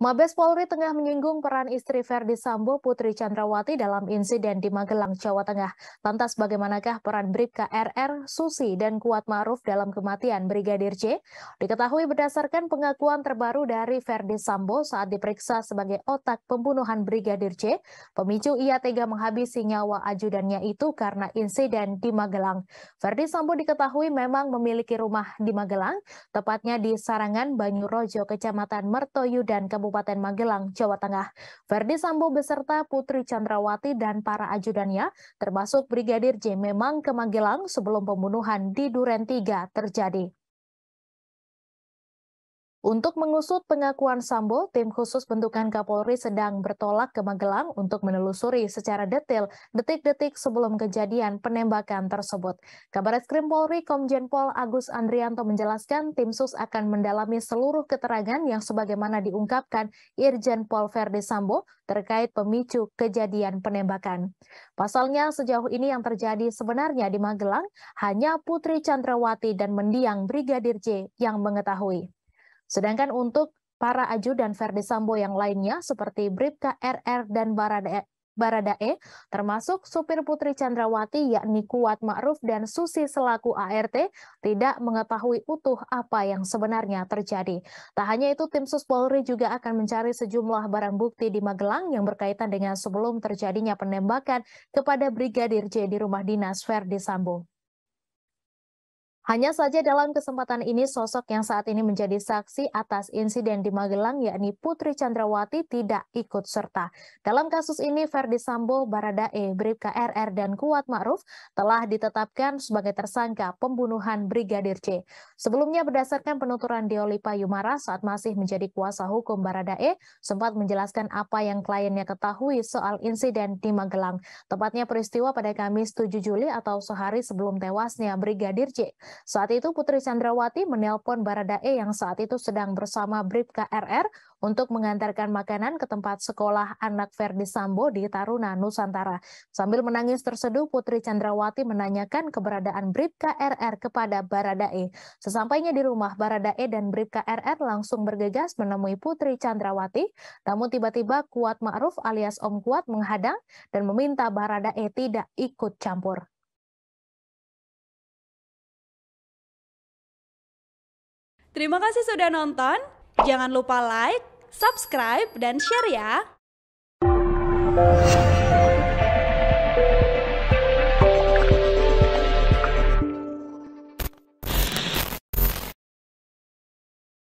Mabes Polri tengah menyinggung peran istri Verdi Sambo, Putri Chandrawati dalam insiden di Magelang, Jawa Tengah. Lantas bagaimanakah peran Bribka RR, Susi, dan Kuat Ma'ruf dalam kematian Brigadir J? Diketahui berdasarkan pengakuan terbaru dari Verdi Sambo saat diperiksa sebagai otak pembunuhan Brigadir J, pemicu ia tega menghabisi nyawa ajudannya itu karena insiden di Magelang. Verdi Sambo diketahui memang memiliki rumah di Magelang, tepatnya di Sarangan, Banyurojo, Kecamatan Mertoyu, dan Kabupaten Magelang, Jawa Tengah. Verdi Sambo beserta Putri Chandrawati dan para ajudannya, termasuk Brigadir J, memang ke Magelang sebelum pembunuhan di Duren 3 terjadi. Untuk mengusut pengakuan Sambo, tim khusus bentukan Kapolri sedang bertolak ke Magelang untuk menelusuri secara detail detik-detik sebelum kejadian penembakan tersebut. Kabareskrim Polri Komjen Pol Agus Andrianto menjelaskan tim sus akan mendalami seluruh keterangan yang sebagaimana diungkapkan Irjen Pol Verdi Sambo terkait pemicu kejadian penembakan. Pasalnya sejauh ini yang terjadi sebenarnya di Magelang hanya Putri Chandrawati dan mendiang Brigadir J yang mengetahui. Sedangkan untuk para ajudan Verdi Sambo yang lainnya seperti Bribka RR dan Baradae, termasuk supir Putri Chandrawati yakni Kuat Ma'ruf dan Susi selaku ART, tidak mengetahui utuh apa yang sebenarnya terjadi. Tak hanya itu, tim sus Polri juga akan mencari sejumlah barang bukti di Magelang yang berkaitan dengan sebelum terjadinya penembakan kepada Brigadir J di rumah dinas Verdi Sambo. Hanya saja dalam kesempatan ini sosok yang saat ini menjadi saksi atas insiden di Magelang yakni Putri Chandrawati tidak ikut serta. Dalam kasus ini Verdi Sambo, Baradae, Bribka RR, dan Kuat Ma'ruf telah ditetapkan sebagai tersangka pembunuhan Brigadir J. Sebelumnya berdasarkan penuturan Deoli Payumara saat masih menjadi kuasa hukum Baradae sempat menjelaskan apa yang kliennya ketahui soal insiden di Magelang. Tepatnya peristiwa pada Kamis 7 Juli atau sehari sebelum tewasnya Brigadir J. Saat itu Putri Chandrawati menelpon Baradae yang saat itu sedang bersama Bribka RR untuk mengantarkan makanan ke tempat sekolah anak Verdi Sambo di Taruna, Nusantara. Sambil menangis terseduh, Putri Chandrawati menanyakan keberadaan Bribka RR kepada Baradae. Sesampainya di rumah, Baradae dan Bribka RR langsung bergegas menemui Putri Chandrawati, namun tiba-tiba Kuat Ma'ruf alias Om Kuat menghadang dan meminta Baradae tidak ikut campur. Terima kasih sudah nonton. Jangan lupa like, subscribe, dan share ya.